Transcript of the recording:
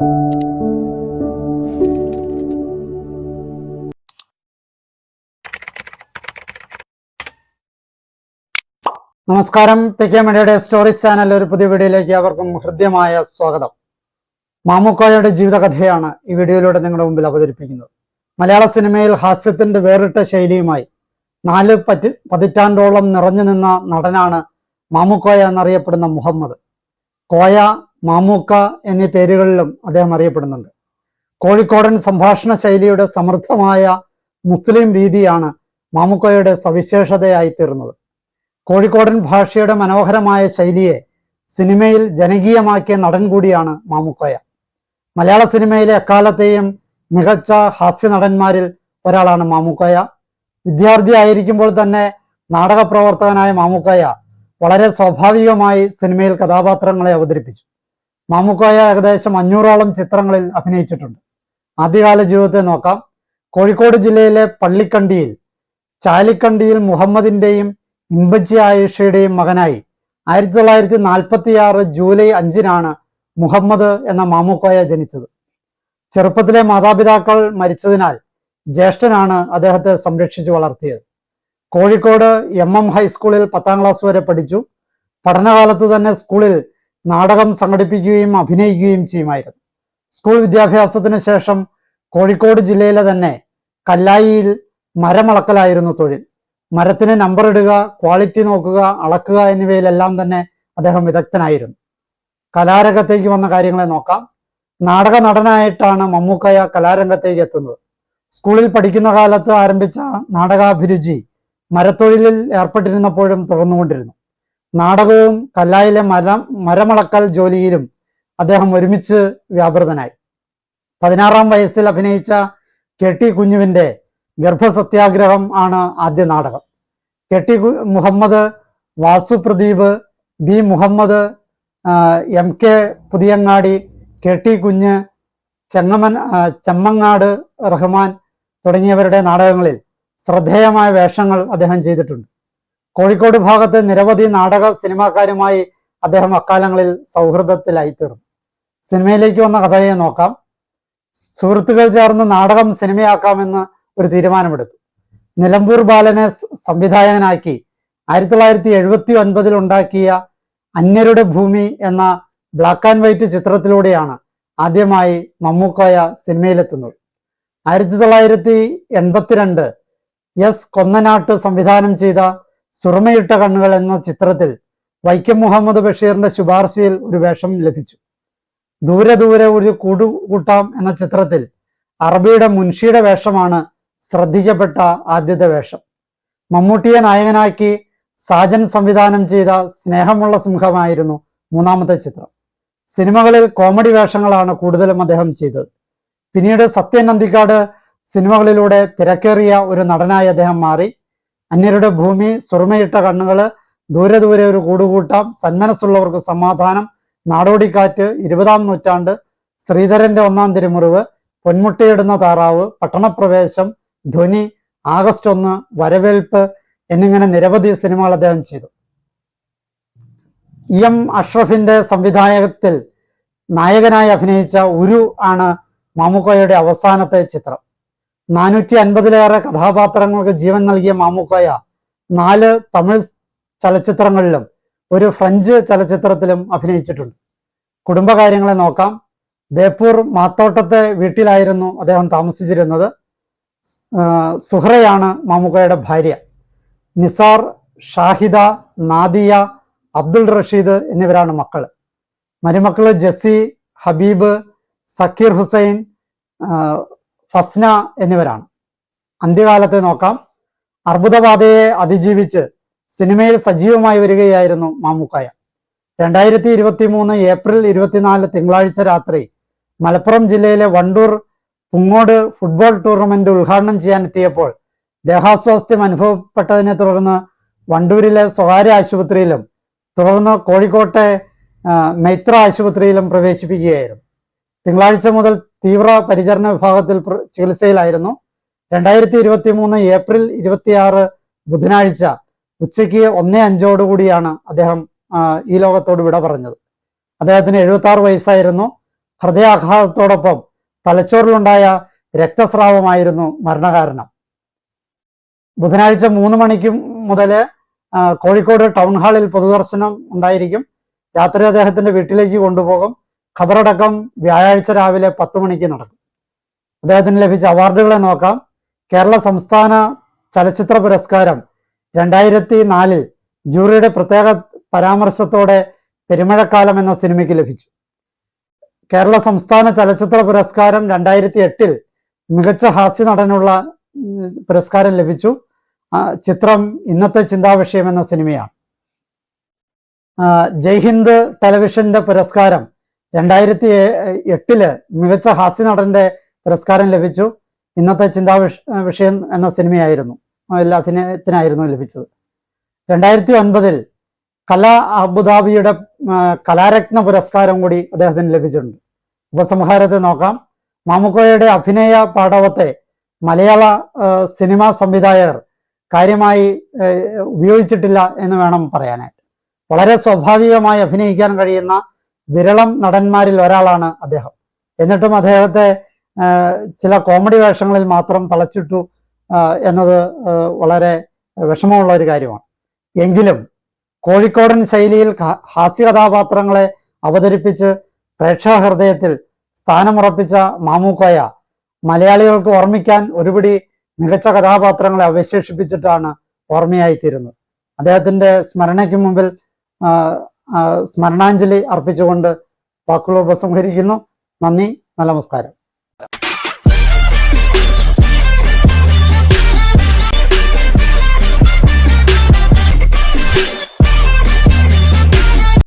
നമസ്കാരം. PK മീഡിയയുടെ stories channel ഒരു പുതിയ വീഡിയോയിലേക്ക് അവർക്കും ഹൃദ്യമായ സ്വാഗതം. മാമുക്കോയയുടെ ജീവിതകഥയാണ് ഈ വീഡിയോയിലൂടെ നിങ്ങളുടെ മുമ്പിൽ അവതരിപ്പിക്കുന്നത്. മലയാള സിനിമയിൽ ഹാസ്യത്തിന്റെ വേറിട്ട ശൈലിയുമായി 4 പതിറ്റാണ്ടോളം നിറഞ്ഞു നിന്ന നടനാണ് മാമുക്കോയ എന്നറിയപ്പെടുന്ന മുഹമ്മദ്. കോയ, മാമൂക്ക എന്നീ പേരുകളിലും അദ്ദേഹം അറിയപ്പെടുന്നുണ്ട്. കോഴിക്കോടൻ സംഭാഷണ ശൈലിയുടെ സമൃദ്ധമായ മുസ്ലിം രീതിയാണ് മാമുക്കോയയുടെ സവിശേഷതയായി തീർന്നത്. കോഴിക്കോടൻ ഭാഷയുടെ മനോഹരമായ ശൈലിയെ സിനിമയിൽ ജനകീയമാക്കിയ നടൻ കൂടിയാണ് മാമുക്കോയ. മലയാള സിനിമയിലെ എക്കാലത്തെയും മികച്ച ഹാസ്യ നടന്മാരിൽ ഒരാളാണ് മാമുക്കോയ. വിദ്യാർത്ഥിയായിരിക്കുമ്പോൾ തന്നെ നാടക പ്രവർത്തകനായ മാമുക്കോയ വളരെ സ്വാഭാവികമായി സിനിമയിൽ കഥാപാത്രങ്ങളെ അവതരിപ്പിച്ചു. മാമുക്കോയ ഏകദേശം 500ഓളം ചിത്രങ്ങളിൽ അഭിനയിച്ചിട്ടുണ്ട്. ആദ്യകാല ജീവിതത്തെ നോക്കാം. കോഴിക്കോട് ജില്ലയിലെ പള്ളിക്കണ്ടിയിൽ ചാലിക്കണ്ടിയിൽ മുഹമ്മദിന്റെയും ഇമ്പച്ചി ആയിഷയുടെയും മകനായി 1946 ജൂലൈ 5-നാണ് മുഹമ്മദ് എന്ന മാമുക്കോയ ജനിച്ചത്. ചെറുപ്പത്തിലെ മാതാപിതാക്കൾ മരിച്ചതിനാൽ ജ്യേഷ്ഠനാണ് അദ്ദേഹത്തെ സംരക്ഷിച്ചു വളർത്തിയത്. കോഴിക്കോട് MM ഹൈസ്കൂളിൽ 10ാം ക്ലാസ് വരെ പഠിച്ചു. പഠനകാലത്ത് തന്നെ സ്കൂളിൽ നാടകം സംഘടിപ്പിക്കുകയും അഭിനയിക്കുകയും ചെയ്യുമായിരുന്നു. സ്കൂൾ വിദ്യാഭ്യാസത്തിന് ശേഷം കോഴിക്കോട് ജില്ലയിലെ തന്നെ കല്ലായിയിൽ മരമളക്കലായിരുന്നു തൊഴിൽ. മരത്തിന് നമ്പർ ഇടുക, ക്വാളിറ്റി നോക്കുക, അളക്കുക എന്നിവയിലെല്ലാം തന്നെ അദ്ദേഹം വിദഗ്ധനായിരുന്നു. കലാരംഗത്തേക്ക് വന്ന കാര്യങ്ങളെ നോക്കാം. നാടക നടനായിട്ടാണ് മമ്മൂക്കോയ കലാരംഗത്തേക്ക് എത്തുന്നത്. സ്കൂളിൽ പഠിക്കുന്ന കാലത്ത് ആരംഭിച്ച നാടകാഭിരുചി മരത്തൊഴിലിൽ ഏർപ്പെട്ടിരുന്നപ്പോഴും തുടർന്നുകൊണ്ടിരുന്നു. നാടകവും കല്ലായിലെ മരമളക്കൽ ജോലിയിലും അദ്ദേഹം ഒരുമിച്ച് വ്യാപൃതനായി. 16-ാം വയസ്സിൽ അഭിനയിച്ച KT കുഞ്ഞുവിന്റെ ഗർഭസത്യാഗ്രഹം ആണ് ആദ്യ നാടകം. KT Muhammad, Vasu Pradeep, B Muhammad, MK Puthiyangadi, KT കുഞ്ഞ്, ചെമ്മങ്ങാട് റഹ്മാൻ തുടങ്ങിയവരുടെ നാടകങ്ങളിൽ ശ്രദ്ധേയമായ വേഷങ്ങൾ അദ്ദേഹം ചെയ്തിട്ടുണ്ട്. കോഴിക്കോട് ഭാഗത്തെ നിരവധി നാടക സിനിമാക്കാരുമായി അദ്ദേഹം അക്കാലങ്ങളിൽ സൗഹൃദത്തിലായി തീർന്നു. സിനിമയിലേക്ക് വന്ന കഥയെ നോക്കാം. സുഹൃത്തുക്കൾ ചേർന്ന് നാടകം സിനിമയാക്കാമെന്ന് ഒരു തീരുമാനമെടുത്തു. നിലമ്പൂർ ബാലനെ സംവിധായകനാക്കി 1979 ഉണ്ടാക്കിയ അന്യരുടെ ഭൂമി എന്ന ബ്ലാക്ക് ആൻഡ് വൈറ്റ് ചിത്രത്തിലൂടെയാണ് ആദ്യമായി മമ്മൂക്കോയ സിനിമയിലെത്തുന്നത്. 1982 S കൊന്നനാട്ട് സംവിധാനം ചെയ്ത സുറുമയിട്ട കണ്ണുകൾ എന്ന ചിത്രത്തിൽ വൈക്കം മുഹമ്മദ് ബഷീറിന്റെ ശുപാർശയിൽ ഒരു വേഷം ലഭിച്ചു. ദൂരെ ദൂരെ ഒരു കൂടുകൂട്ടാം എന്ന ചിത്രത്തിൽ അറബിയുടെ മുൻഷിയുടെ വേഷമാണ് ശ്രദ്ധിക്കപ്പെട്ട ആദ്യത്തെ വേഷം. മമ്മൂട്ടിയെ നായകനാക്കി സാജൻ സംവിധാനം ചെയ്ത സ്നേഹമുള്ള സിംഹമായിരുന്നു 3ാമത്തെ ചിത്രം. സിനിമകളിൽ കോമഡി വേഷങ്ങളാണ് കൂടുതലും അദ്ദേഹം ചെയ്തത്. പിന്നീട് സത്യൻ അന്തിക്കാട് സിനിമകളിലൂടെ തിരക്കേറിയ ഒരു നടനായി അദ്ദേഹം മാറി. അന്യരുടെ ഭൂമി, സുറുമയിട്ട കണ്ണുകള്, ദൂരെ ദൂരെ ഒരു കൂടുകൂട്ടാം, സന്മനസ്സുള്ളവർക്ക് സമാധാനം, നാടോടിക്കാറ്റ്, 20-ാം നൂറ്റാണ്ട്, ശ്രീധരന്റെ 1-ാം തിരുമുറിവ്, പൊന്മുട്ടയിടുന്ന താറാവ്, പട്ടണപ്രവേശം, ധ്വനി, ആഗസ്റ്റ് 1, വരവേൽപ്പ് എന്നിങ്ങനെ നിരവധി സിനിമകൾ അദ്ദേഹം ചെയ്തു. EM അഷ്റഫിന്റെ സംവിധായകത്തിൽ നായകനായി അഭിനയിച്ച ഉരു ആണ് മാമുക്കോയയുടെ അവസാനത്തെ ചിത്രം. 450-ലേറെ കഥാപാത്രങ്ങൾക്ക് ജീവൻ നൽകിയ മാമുക്കോയ 4 തമിഴ് ചലച്ചിത്രങ്ങളിലും ഒരു ഫ്രഞ്ച് ചലച്ചിത്രത്തിലും അഭിനയിച്ചിട്ടുണ്ട്. കുടുംബകാര്യങ്ങളെ നോക്കാം. ബേപ്പൂർ മാത്തോട്ടത്തെ വീട്ടിലായിരുന്നു അദ്ദേഹം താമസിച്ചിരുന്നത്. സുഹ്റയാണ് മാമുക്കോയുടെ ഭാര്യ. നിസാർ, ഷാഹിദ, നാദിയ, അബ്ദുൾ റഷീദ് എന്നിവരാണ് മക്കള്. മരുമക്കള് ജസി, ഹബീബ്, സക്കീർ ഹുസൈൻ, ഫസ്ന എന്നിവരാണ്. അന്ത്യകാലത്തെ നോക്കാം. അർബുദബാധയെ അതിജീവിച്ച് സിനിമയിൽ സജീവമായി വരികയായിരുന്നു മാമുക്കോയ. 2023 ഏപ്രിൽ 24 തിങ്കളാഴ്ച രാത്രി മലപ്പുറം ജില്ലയിലെ വണ്ടൂർ പുങ്ങോട് ഫുട്ബോൾ ടൂർണമെന്റ് ഉദ്ഘാടനം ചെയ്യാൻ എത്തിയപ്പോൾ ദേഹാസ്വാസ്ഥ്യം അനുഭവപ്പെട്ടതിനെ തുടർന്ന് വണ്ടൂരിലെ സ്വകാര്യ ആശുപത്രിയിലും തുടർന്ന് കോഴിക്കോട്ടെ മൈത്ര ആശുപത്രിയിലും പ്രവേശിപ്പിക്കുകയായിരുന്നു. തിങ്കളാഴ്ച മുതൽ തീവ്ര പരിചരണ വിഭാഗത്തിൽ ചികിത്സയിലായിരുന്നു. 2023 ഏപ്രിൽ 26 ബുധനാഴ്ച ഉച്ചയ്ക്ക് 1:05 അദ്ദേഹം ഈ ലോകത്തോട് വിട പറഞ്ഞത്. അദ്ദേഹത്തിന് 76 വയസ്സായിരുന്നു. ഹൃദയാഘാതത്തോടൊപ്പം തലച്ചോറിലുണ്ടായ രക്തസ്രാവമായിരുന്നു മരണകാരണം. ബുധനാഴ്ച 3 മണിക്ക് മുതൽ കോഴിക്കോട് ടൗൺ ഹാളിൽ പൊതുദർശനം ഉണ്ടായിരിക്കും. രാത്രി അദ്ദേഹത്തിന്റെ വീട്ടിലേക്ക് കൊണ്ടുപോകും. ഖബറടക്കം വ്യാഴാഴ്ച രാവിലെ 10 മണിക്ക് നടക്കും. അദ്ദേഹത്തിന് ലഭിച്ച അവാർഡുകളെ നോക്കാം. കേരള സംസ്ഥാന ചലച്ചിത്ര പുരസ്കാരം 2004 ജൂറിയുടെ പ്രത്യേക പരാമർശത്തോടെ പെരുമഴക്കാലം എന്ന സിനിമയ്ക്ക് ലഭിച്ചു. കേരള സംസ്ഥാന ചലച്ചിത്ര പുരസ്കാരം 2008 മികച്ച ഹാസ്യ നടനുള്ള പുരസ്കാരം ലഭിച്ചു. ചിത്രം ഇന്നത്തെ ചിന്താവിഷയം എന്ന സിനിമയാണ്. ജയ്ഹിന്ദ് ടെലിവിഷന്റെ പുരസ്കാരം 2008 മികച്ച ഹാസ്യ നടന്റെ പുരസ്കാരം ലഭിച്ചു. ഇന്നത്തെ ചിന്താവിഷയം എന്ന സിനിമയായിരുന്നു, അഭിനയത്തിനായിരുന്നു ലഭിച്ചത്. 2009 കലാ അബുദാബിയുടെ കലാരത്ന പുരസ്കാരം കൂടി അദ്ദേഹത്തിന് ലഭിച്ചിട്ടുണ്ട്. ഉപസംഹാരത്തെ നോക്കാം. മാമുക്കോയുടെ അഭിനയ പാടവത്തെ മലയാള സിനിമാ സംവിധായകർ കാര്യമായി ഉപയോഗിച്ചിട്ടില്ല എന്ന് വേണം പറയാനായിട്ട്. വളരെ സ്വാഭാവികമായി അഭിനയിക്കാൻ കഴിയുന്ന വിരളം നടന്മാരിൽ ഒരാളാണ് അദ്ദേഹം. എന്നിട്ടും അദ്ദേഹത്തെ ചില കോമഡി വേഷങ്ങളിൽ മാത്രം തളച്ചിട്ടു എന്നത് വളരെ വിഷമമുള്ള ഒരു കാര്യമാണ്. എങ്കിലും കോഴിക്കോടൻ ശൈലിയിൽ ഹാസ്യ കഥാപാത്രങ്ങളെ അവതരിപ്പിച്ച് പ്രേക്ഷക ഹൃദയത്തിൽ സ്ഥാനമുറപ്പിച്ച മാമുക്കോയ മലയാളികൾക്ക് ഓർമ്മിക്കാൻ ഒരുപിടി മികച്ച കഥാപാത്രങ്ങളെ അവശേഷിപ്പിച്ചിട്ടാണ് ഓർമ്മയായിത്തീരുന്നത്. അദ്ദേഹത്തിന്റെ സ്മരണയ്ക്ക് മുമ്പിൽ സ്മരണാഞ്ജലി അർപ്പിച്ചുകൊണ്ട് വാക്കുകൾ ഉപസംഹരിക്കുന്നു. നന്ദി, നമസ്കാരം.